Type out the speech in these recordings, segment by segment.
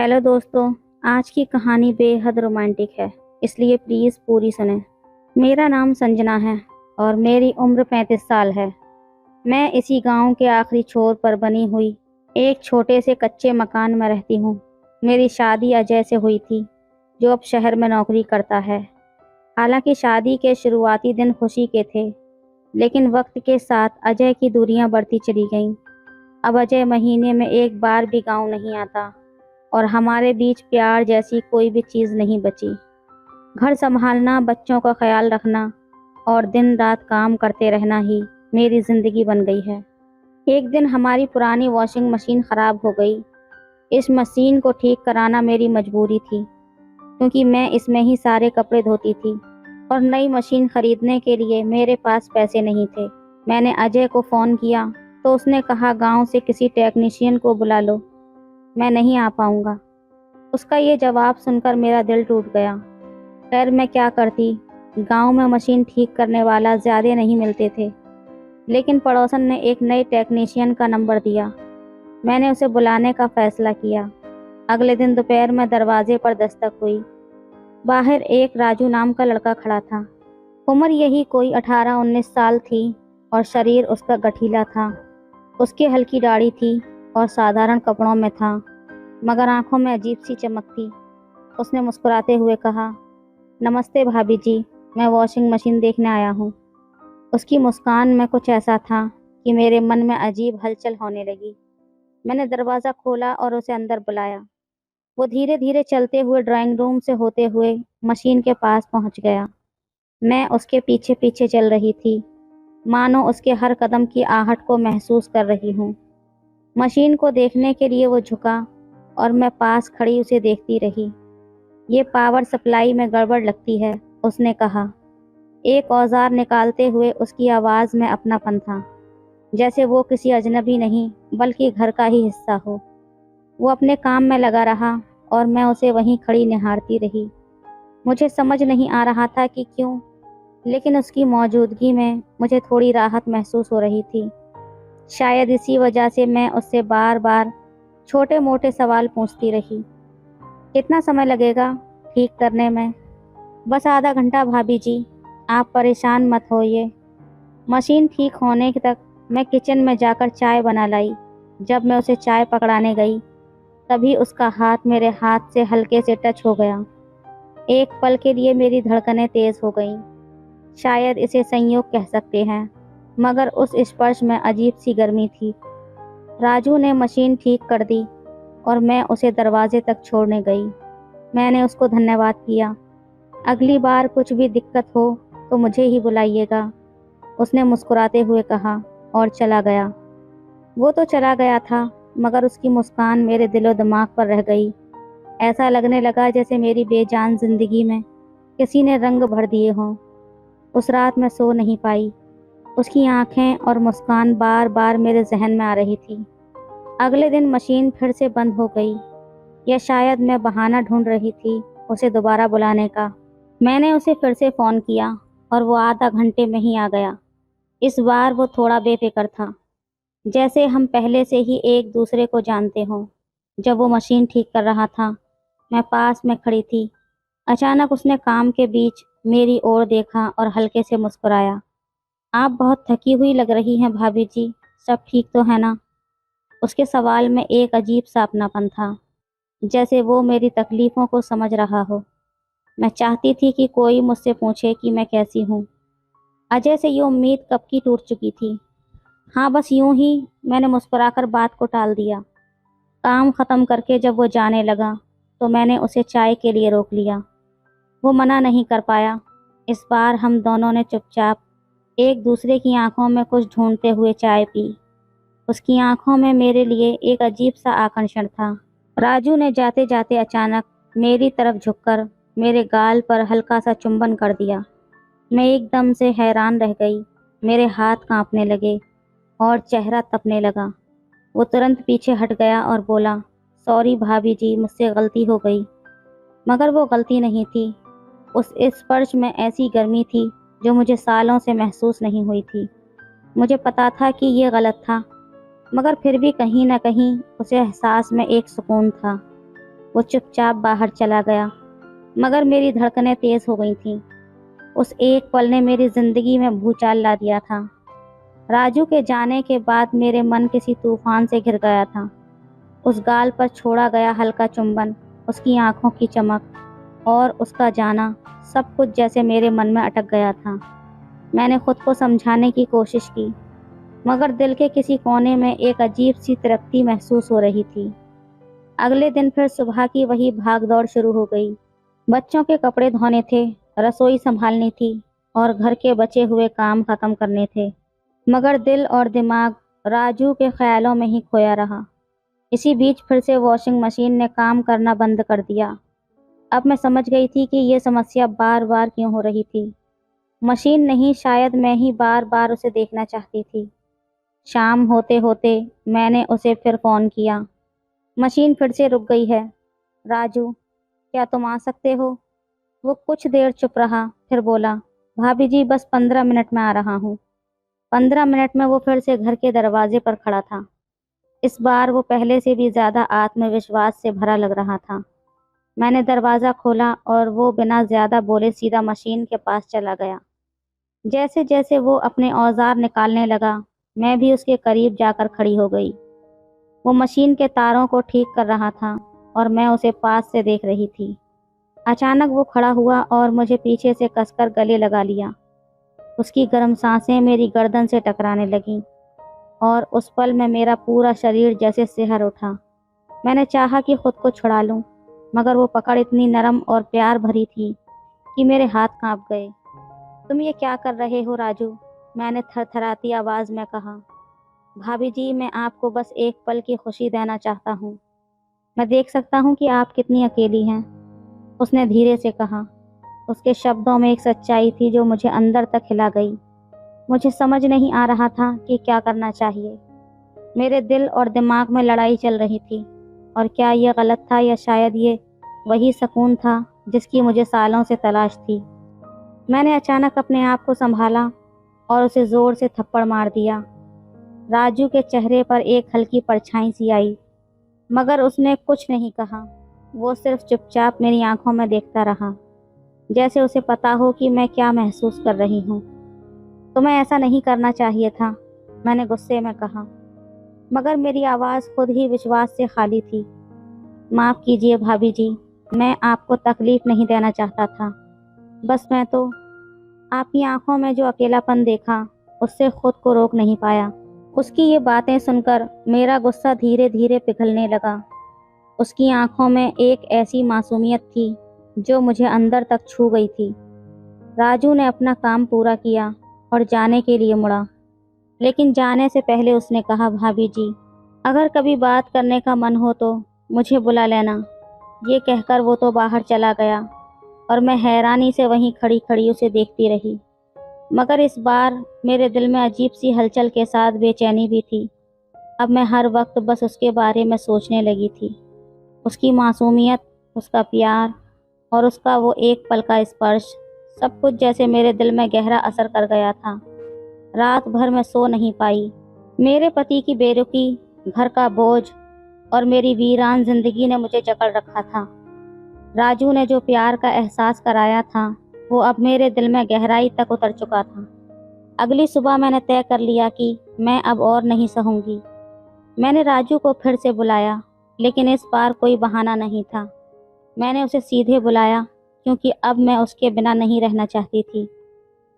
Hello दोस्तों। आज की कहानी बेहद रोमांटिक है, इसलिए प्लीज़ पूरी सुनें। मेरा नाम संजना है और मेरी उम्र 35 साल है। मैं इसी गांव के आखिरी छोर पर बनी हुई एक छोटे से कच्चे मकान में रहती हूँ। मेरी शादी अजय से हुई थी, जो अब शहर में नौकरी करता है। हालांकि शादी के शुरुआती दिन खुशी के थे, लेकिन वक्त के साथ अजय की दूरियां बढ़ती चली गईं। अब अजय महीने में एक बार भी गांव नहीं आता और हमारे बीच प्यार जैसी कोई भी चीज़ नहीं बची। घर संभालना, बच्चों का ख्याल रखना और दिन रात काम करते रहना ही मेरी ज़िंदगी बन गई है। एक दिन हमारी पुरानी वॉशिंग मशीन ख़राब हो गई। इस मशीन को ठीक कराना मेरी मजबूरी थी, क्योंकि मैं इसमें ही सारे कपड़े धोती थी और नई मशीन खरीदने के लिए मेरे पास पैसे नहीं थे। मैंने अजय को फ़ोन किया तो उसने कहा, गांव से किसी टेक्नीशियन को बुला लो, मैं नहीं आ पाऊंगा। उसका ये जवाब सुनकर मेरा दिल टूट गया। खैर, मैं क्या करती, गांव में मशीन ठीक करने वाला ज़्यादा नहीं मिलते थे। लेकिन पड़ोसन ने एक नए टेक्नीशियन का नंबर दिया। मैंने उसे बुलाने का फैसला किया। अगले दिन दोपहर में दरवाजे पर दस्तक हुई। बाहर एक राजू नाम का लड़का खड़ा था। उम्र यही कोई 18-19 साल थी और शरीर उसका गठीला था। उसकी हल्की दाढ़ी थी और साधारण कपड़ों में था, मगर आंखों में अजीब सी चमक थी। उसने मुस्कुराते हुए कहा, नमस्ते भाभी जी, मैं वॉशिंग मशीन देखने आया हूँ। उसकी मुस्कान में कुछ ऐसा था कि मेरे मन में अजीब हलचल होने लगी। मैंने दरवाज़ा खोला और उसे अंदर बुलाया। वो धीरे धीरे चलते हुए ड्राइंग रूम से होते हुए मशीन के पास पहुँच गया। मैं उसके पीछे पीछे चल रही थी, मानो उसके हर कदम की आहट को महसूस कर रही हूँ। मशीन को देखने के लिए वो झुका और मैं पास खड़ी उसे देखती रही। ये पावर सप्लाई में गड़बड़ लगती है, उसने कहा। एक औजार निकालते हुए उसकी आवाज़ में अपनापन था, जैसे वो किसी अजनबी नहीं बल्कि घर का ही हिस्सा हो। वो अपने काम में लगा रहा और मैं उसे वहीं खड़ी निहारती रही। मुझे समझ नहीं आ रहा था कि क्यों, लेकिन उसकी मौजूदगी में मुझे थोड़ी राहत महसूस हो रही थी। शायद इसी वजह से मैं उससे बार बार छोटे मोटे सवाल पूछती रही। कितना समय लगेगा ठीक करने में? बस आधा घंटा भाभी जी, आप परेशान मत होइए। मशीन ठीक होने तक मैं किचन में जाकर चाय बना लाई। जब मैं उसे चाय पकड़ाने गई, तभी उसका हाथ मेरे हाथ से हल्के से टच हो गया। एक पल के लिए मेरी धड़कनें तेज हो गईं। शायद इसे संयोग कह सकते हैं, मगर उस स्पर्श में अजीब सी गर्मी थी। राजू ने मशीन ठीक कर दी और मैं उसे दरवाजे तक छोड़ने गई। मैंने उसको धन्यवाद किया। अगली बार कुछ भी दिक्कत हो तो मुझे ही बुलाइएगा, उसने मुस्कुराते हुए कहा और चला गया। वो तो चला गया था, मगर उसकी मुस्कान मेरे दिलो दिमाग पर रह गई। ऐसा लगने लगा जैसे मेरी बेजान जिंदगी में किसी ने रंग भर दिए हों। उस रात मैं सो नहीं पाई। उसकी आंखें और मुस्कान बार बार मेरे जहन में आ रही थी। अगले दिन मशीन फिर से बंद हो गई, या शायद मैं बहाना ढूंढ रही थी उसे दोबारा बुलाने का। मैंने उसे फिर से फ़ोन किया और वो आधा घंटे में ही आ गया। इस बार वो थोड़ा बेफिक्र था, जैसे हम पहले से ही एक दूसरे को जानते हों। जब वो मशीन ठीक कर रहा था, मैं पास में खड़ी थी। अचानक उसने काम के बीच मेरी ओर देखा और हल्के से मुस्कुराया। आप बहुत थकी हुई लग रही हैं भाभी जी, सब ठीक तो है ना? उसके सवाल में एक अजीब सा अपनापन था, जैसे वो मेरी तकलीफ़ों को समझ रहा हो। मैं चाहती थी कि कोई मुझसे पूछे कि मैं कैसी हूँ। अजय से ये उम्मीद कब की टूट चुकी थी। हाँ, बस यूं ही मैंने मुस्कुराकर बात को टाल दिया। काम ख़त्म करके जब वो जाने लगा, तो मैंने उसे चाय के लिए रोक लिया। वो मना नहीं कर पाया। इस बार हम दोनों ने चुपचाप एक दूसरे की आंखों में कुछ ढूंढते हुए चाय पी। उसकी आंखों में मेरे लिए एक अजीब सा आकर्षण था। राजू ने जाते जाते अचानक मेरी तरफ झुककर मेरे गाल पर हल्का सा चुंबन कर दिया। मैं एकदम से हैरान रह गई। मेरे हाथ कांपने लगे और चेहरा तपने लगा। वो तुरंत पीछे हट गया और बोला, सॉरी भाभी जी, मुझसे गलती हो गई। मगर वो गलती नहीं थी। उस स्पर्श में ऐसी गर्मी थी जो मुझे सालों से महसूस नहीं हुई थी। मुझे पता था कि ये गलत था, मगर फिर भी कहीं न कहीं उस एहसास में एक सुकून था। वो चुपचाप बाहर चला गया, मगर मेरी धड़कनें तेज हो गई थीं। उस एक पल ने मेरी जिंदगी में भूचाल ला दिया था। राजू के जाने के बाद मेरे मन किसी तूफान से घिर गया था। उस गाल पर छोड़ा गया हल्का चुंबन, उसकी आंखों की चमक और उसका जाना, सब कुछ जैसे मेरे मन में अटक गया था। मैंने खुद को समझाने की कोशिश की, मगर दिल के किसी कोने में एक अजीब सी तृप्ति महसूस हो रही थी। अगले दिन फिर सुबह की वही भाग दौड़ शुरू हो गई। बच्चों के कपड़े धोने थे, रसोई संभालनी थी और घर के बचे हुए काम खत्म करने थे, मगर दिल और दिमाग राजू के ख्यालों में ही खोया रहा। इसी बीच फिर से वॉशिंग मशीन ने काम करना बंद कर दिया। अब मैं समझ गई थी कि ये समस्या बार बार क्यों हो रही थी। मशीन नहीं, शायद मैं ही बार बार उसे देखना चाहती थी। शाम होते होते मैंने उसे फिर फ़ोन किया। मशीन फिर से रुक गई है। राजू, क्या तुम आ सकते हो? वो कुछ देर चुप रहा, फिर बोला, भाभी जी बस 15 मिनट में आ रहा हूँ। 15 मिनट में वो फिर से घर के दरवाजे पर खड़ा था। इस बार वो पहले से भी ज़्यादा आत्मविश्वास से भरा लग रहा था। मैंने दरवाज़ा खोला और वो बिना ज़्यादा बोले सीधा मशीन के पास चला गया। जैसे जैसे वो अपने औजार निकालने लगा, मैं भी उसके करीब जाकर खड़ी हो गई। वो मशीन के तारों को ठीक कर रहा था और मैं उसे पास से देख रही थी। अचानक वो खड़ा हुआ और मुझे पीछे से कसकर गले लगा लिया। उसकी गर्म सांसें मेरी गर्दन से टकराने लगीं और उस पल में मेरा पूरा शरीर जैसे सिहर उठा। मैंने चाहा कि खुद को छुड़ा लूं, मगर वो पकड़ इतनी नरम और प्यार भरी थी कि मेरे हाथ कांप गए। तुम ये क्या कर रहे हो राजू? मैंने थरथराती आवाज़ में कहा। भाभी जी, मैं आपको बस एक पल की खुशी देना चाहता हूँ। मैं देख सकता हूँ कि आप कितनी अकेली हैं, उसने धीरे से कहा। उसके शब्दों में एक सच्चाई थी जो मुझे अंदर तक हिला गई। मुझे समझ नहीं आ रहा था कि क्या करना चाहिए। मेरे दिल और दिमाग में लड़ाई चल रही थी, और क्या ये गलत था या शायद ये वही सुकून था जिसकी मुझे सालों से तलाश थी। मैंने अचानक अपने आप को संभाला और उसे ज़ोर से थप्पड़ मार दिया। राजू के चेहरे पर एक हल्की परछाई सी आई, मगर उसने कुछ नहीं कहा। वो सिर्फ चुपचाप मेरी आंखों में देखता रहा, जैसे उसे पता हो कि मैं क्या महसूस कर रही हूँ। तुम्हें ऐसा नहीं करना चाहिए था, मैंने गुस्से में कहा, मगर मेरी आवाज़ खुद ही विश्वास से खाली थी। माफ़ कीजिए भाभी जी, मैं आपको तकलीफ़ नहीं देना चाहता था। बस मैं तो आपकी आंखों में जो अकेलापन देखा, उससे खुद को रोक नहीं पाया। उसकी ये बातें सुनकर मेरा गुस्सा धीरे धीरे पिघलने लगा। उसकी आंखों में एक ऐसी मासूमियत थी जो मुझे अंदर तक छू गई थी। राजू ने अपना काम पूरा किया और जाने के लिए मुड़ा, लेकिन जाने से पहले उसने कहा, भाभी जी, अगर कभी बात करने का मन हो तो मुझे बुला लेना। ये कहकर वो तो बाहर चला गया और मैं हैरानी से वहीं खड़ी खड़ी उसे देखती रही। मगर इस बार मेरे दिल में अजीब सी हलचल के साथ बेचैनी भी थी। अब मैं हर वक्त बस उसके बारे में सोचने लगी थी। उसकी मासूमियत, उसका प्यार और उसका वो एक पल का स्पर्श, सब कुछ जैसे मेरे दिल में गहरा असर कर गया था। रात भर मैं सो नहीं पाई। मेरे पति की बेरुखी, घर का बोझ और मेरी वीरान जिंदगी ने मुझे जकड़ रखा था। राजू ने जो प्यार का एहसास कराया था, वो अब मेरे दिल में गहराई तक उतर चुका था। अगली सुबह मैंने तय कर लिया कि मैं अब और नहीं सहूँगी। मैंने राजू को फिर से बुलाया, लेकिन इस बार कोई बहाना नहीं था। मैंने उसे सीधे बुलाया क्योंकि अब मैं उसके बिना नहीं रहना चाहती थी।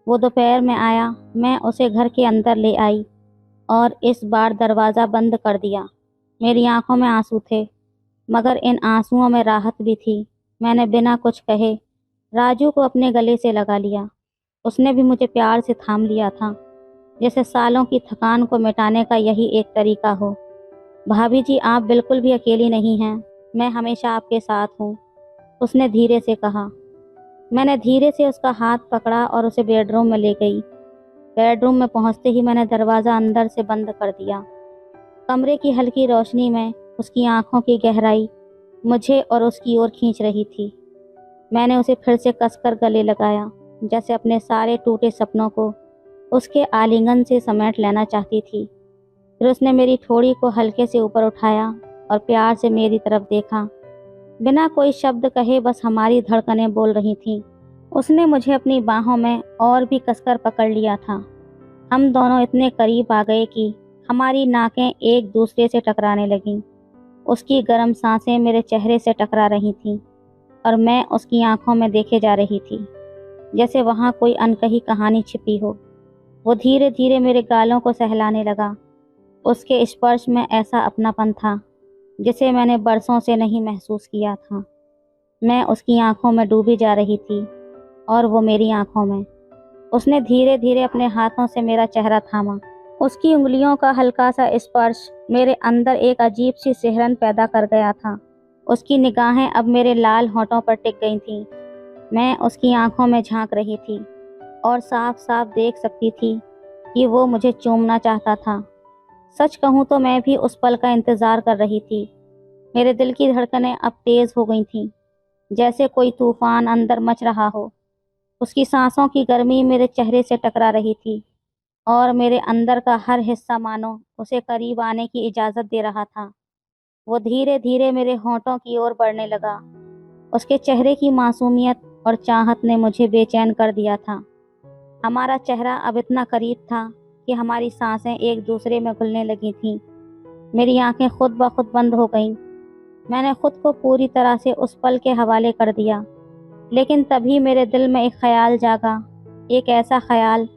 वो दोपहर में आया, मैं उसे घर के अंदर ले आई और इस बार दरवाज़ा बंद कर दिया। मेरी आंखों में आंसू थे, मगर इन आंसुओं में राहत भी थी। मैंने बिना कुछ कहे राजू को अपने गले से लगा लिया। उसने भी मुझे प्यार से थाम लिया था, जैसे सालों की थकान को मिटाने का यही एक तरीका हो। भाभी जी, आप बिल्कुल भी अकेली नहीं हैं, मैं हमेशा आपके साथ हूँ, उसने धीरे से कहा। मैंने धीरे से उसका हाथ पकड़ा और उसे बेडरूम में ले गई। बेडरूम में पहुँचते ही मैंने दरवाज़ा अंदर से बंद कर दिया। कमरे की हल्की रोशनी में उसकी आंखों की गहराई मुझे और उसकी ओर खींच रही थी। मैंने उसे फिर से कसकर गले लगाया, जैसे अपने सारे टूटे सपनों को उसके आलिंगन से समेट लेना चाहती थी। फिर उसने मेरी ठोड़ी को हल्के से ऊपर उठाया और प्यार से मेरी तरफ देखा। बिना कोई शब्द कहे बस हमारी धड़कनें बोल रही थीं। उसने मुझे अपनी बाहों में और भी कसकर पकड़ लिया था। हम दोनों इतने करीब आ गए कि हमारी नाकें एक दूसरे से टकराने लगीं। उसकी गर्म सांसें मेरे चेहरे से टकरा रही थीं और मैं उसकी आंखों में देखे जा रही थी, जैसे वहाँ कोई अनकही कहानी छिपी हो। वो धीरे धीरे मेरे गालों को सहलाने लगा। उसके स्पर्श में ऐसा अपनापन था जिसे मैंने बरसों से नहीं महसूस किया था। मैं उसकी आंखों में डूबी जा रही थी और वो मेरी आंखों में। उसने धीरे धीरे अपने हाथों से मेरा चेहरा थामा। उसकी उंगलियों का हल्का सा स्पर्श मेरे अंदर एक अजीब सी सिहरन पैदा कर गया था। उसकी निगाहें अब मेरे लाल होंठों पर टिक गई थीं। मैं उसकी आंखों में झांक रही थी और साफ साफ देख सकती थी कि वो मुझे चूमना चाहता था। सच कहूँ तो मैं भी उस पल का इंतज़ार कर रही थी। मेरे दिल की धड़कनें अब तेज़ हो गई थीं, जैसे कोई तूफान अंदर मच रहा हो। उसकी सांसों की गर्मी मेरे चेहरे से टकरा रही थी और मेरे अंदर का हर हिस्सा मानो उसे करीब आने की इजाज़त दे रहा था। वो धीरे धीरे मेरे होंठों की ओर बढ़ने लगा। उसके चेहरे की मासूमियत और चाहत ने मुझे बेचैन कर दिया था। हमारा चेहरा अब इतना करीब था कि हमारी सांसें एक दूसरे में घुलने लगी थीं। मेरी आंखें खुद ब खुद बंद हो गईं। मैंने खुद को पूरी तरह से उस पल के हवाले कर दिया। लेकिन तभी मेरे दिल में एक ख्याल जागा, एक ऐसा ख्याल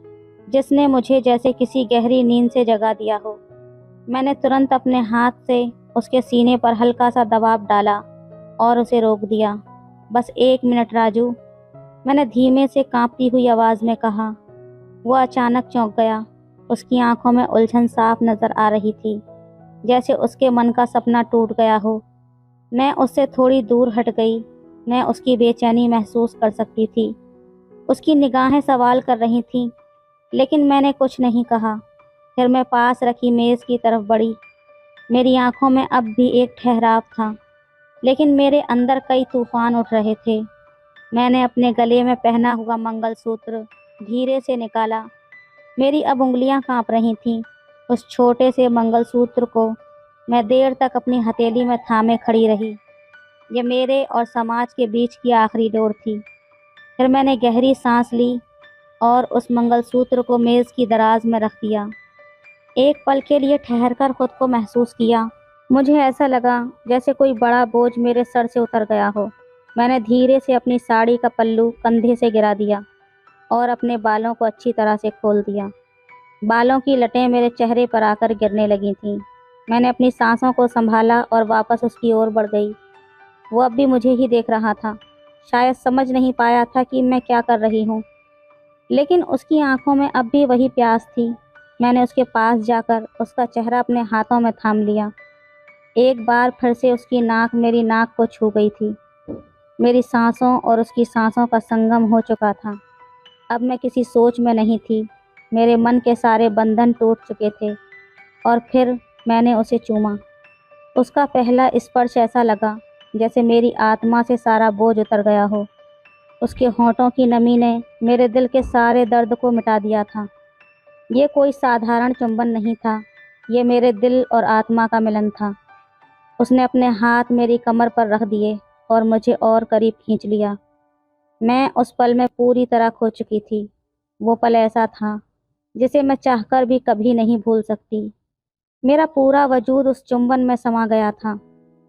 जिसने मुझे जैसे किसी गहरी नींद से जगा दिया हो। मैंने तुरंत अपने हाथ से उसके सीने पर हल्का सा दबाव डाला और उसे रोक दिया। बस 1 मिनट राजू, मैंने धीमे से कांपती हुई आवाज़ में कहा। वो अचानक चौंक गया। उसकी आंखों में उलझन साफ नजर आ रही थी, जैसे उसके मन का सपना टूट गया हो। मैं उससे थोड़ी दूर हट गई। मैं उसकी बेचैनी महसूस कर सकती थी। उसकी निगाहें सवाल कर रही थीं, लेकिन मैंने कुछ नहीं कहा। फिर मैं पास रखी मेज़ की तरफ बढ़ी। मेरी आंखों में अब भी एक ठहराव था, लेकिन मेरे अंदर कई तूफान उठ रहे थे। मैंने अपने गले में पहना हुआ मंगलसूत्र धीरे से निकाला। मेरी अब उंगलियां कांप रही थीं। उस छोटे से मंगलसूत्र को मैं देर तक अपनी हथेली में थामे खड़ी रही। ये मेरे और समाज के बीच की आखिरी डोर थी। फिर मैंने गहरी सांस ली और उस मंगलसूत्र को मेज़ की दराज में रख दिया। एक पल के लिए ठहरकर खुद को महसूस किया। मुझे ऐसा लगा जैसे कोई बड़ा बोझ मेरे सर से उतर गया हो। मैंने धीरे से अपनी साड़ी का पल्लू कंधे से गिरा दिया और अपने बालों को अच्छी तरह से खोल दिया। बालों की लटें मेरे चेहरे पर आकर गिरने लगी थीं। मैंने अपनी सांसों को संभाला और वापस उसकी ओर बढ़ गई। वो अब भी मुझे ही देख रहा था। शायद समझ नहीं पाया था कि मैं क्या कर रही हूँ, लेकिन उसकी आंखों में अब भी वही प्यास थी। मैंने उसके पास जाकर उसका चेहरा अपने हाथों में थाम लिया। एक बार फिर से उसकी नाक मेरी नाक को छू गई थी। मेरी सांसों और उसकी सांसों का संगम हो चुका था। अब मैं किसी सोच में नहीं थी। मेरे मन के सारे बंधन टूट चुके थे और फिर मैंने उसे चूमा। उसका पहला स्पर्श ऐसा लगा जैसे मेरी आत्मा से सारा बोझ उतर गया हो। उसके होंठों की नमी ने मेरे दिल के सारे दर्द को मिटा दिया था। ये कोई साधारण चुंबन नहीं था, ये मेरे दिल और आत्मा का मिलन था। उसने अपने हाथ मेरी कमर पर रख दिए और मुझे और करीब खींच लिया। मैं उस पल में पूरी तरह खो चुकी थी। वो पल ऐसा था जिसे मैं चाहकर भी कभी नहीं भूल सकती। मेरा पूरा वजूद उस चुंबन में समा गया था।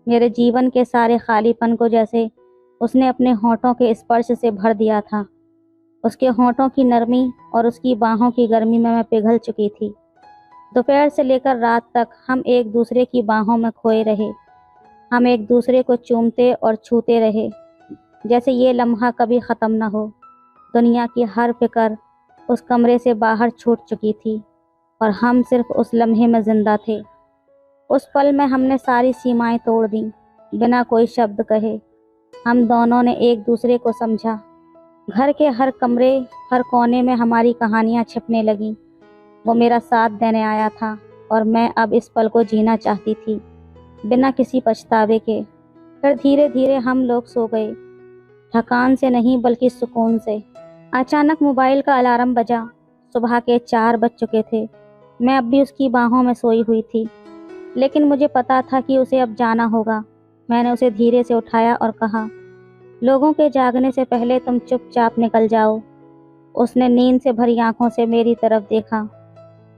मेरे जीवन के सारे खालीपन को जैसे उसने अपने होंठों के स्पर्श से भर दिया था। उसके होंठों की नरमी और उसकी बाहों की गर्मी में मैं पिघल चुकी थी। दोपहर से लेकर रात तक हम एक दूसरे की बाहों में खोए रहे। हम एक दूसरे को चूमते और छूते रहे, जैसे ये लम्हा कभी ख़त्म न हो। दुनिया की हर फिक्र उस कमरे से बाहर छूट चुकी थी और हम सिर्फ उस लम्हे में जिंदा थे। उस पल में हमने सारी सीमाएं तोड़ दी। बिना कोई शब्द कहे हम दोनों ने एक दूसरे को समझा। घर के हर कमरे, हर कोने में हमारी कहानियां छिपने लगीं। वो मेरा साथ देने आया था और मैं अब इस पल को जीना चाहती थी, बिना किसी पछतावे के। फिर धीरे धीरे हम लोग सो गए, थकान से नहीं बल्कि सुकून से। अचानक मोबाइल का अलार्म बजा। सुबह के 4 बज चुके थे। मैं अब भी उसकी बाहों में सोई हुई थी, लेकिन मुझे पता था कि उसे अब जाना होगा। मैंने उसे धीरे से उठाया और कहा, लोगों के जागने से पहले तुम चुपचाप निकल जाओ। उसने नींद से भरी आंखों से मेरी तरफ देखा,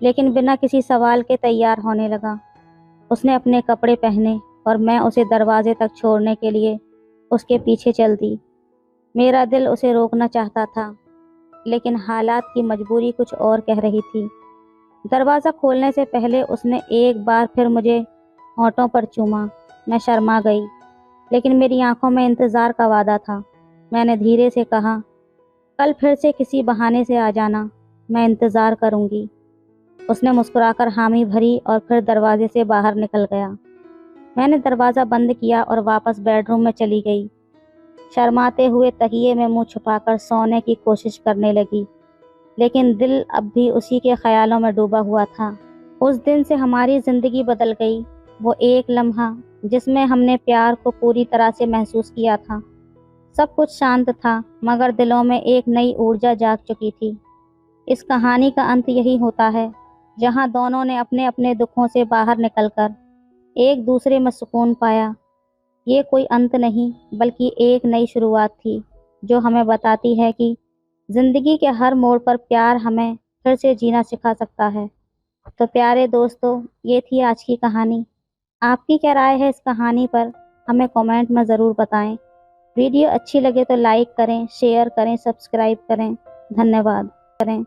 लेकिन बिना किसी सवाल के तैयार होने लगा। उसने अपने कपड़े पहने और मैं उसे दरवाजे तक छोड़ने के लिए उसके पीछे चल दी। मेरा दिल उसे रोकना चाहता था, लेकिन हालात की मजबूरी कुछ और कह रही थी। दरवाज़ा खोलने से पहले उसने एक बार फिर मुझे होठों पर चूमा। मैं शर्मा गई, लेकिन मेरी आंखों में इंतज़ार का वादा था। मैंने धीरे से कहा, कल फिर से किसी बहाने से आ जाना, मैं इंतज़ार करूंगी। उसने मुस्कुराकर हामी भरी और फिर दरवाजे से बाहर निकल गया। मैंने दरवाज़ा बंद किया और वापस बेडरूम में चली गई। शर्माते हुए तकिए में मुंह छुपाकर सोने की कोशिश करने लगी, लेकिन दिल अब भी उसी के ख्यालों में डूबा हुआ था। उस दिन से हमारी ज़िंदगी बदल गई। वो एक लम्हा जिसमें हमने प्यार को पूरी तरह से महसूस किया था। सब कुछ शांत था, मगर दिलों में एक नई ऊर्जा जाग चुकी थी। इस कहानी का अंत यही होता है, जहाँ दोनों ने अपने अपने दुखों से बाहर निकलकर एक दूसरे में सुकून पाया। ये कोई अंत नहीं, बल्कि एक नई शुरुआत थी, जो हमें बताती है कि ज़िंदगी के हर मोड़ पर प्यार हमें फिर से जीना सिखा सकता है। तो प्यारे दोस्तों, ये थी आज की कहानी। आपकी क्या राय है इस कहानी पर? हमें कमेंट में ज़रूर बताएं। वीडियो अच्छी लगे तो लाइक करें, शेयर करें, सब्सक्राइब करें। धन्यवाद करें।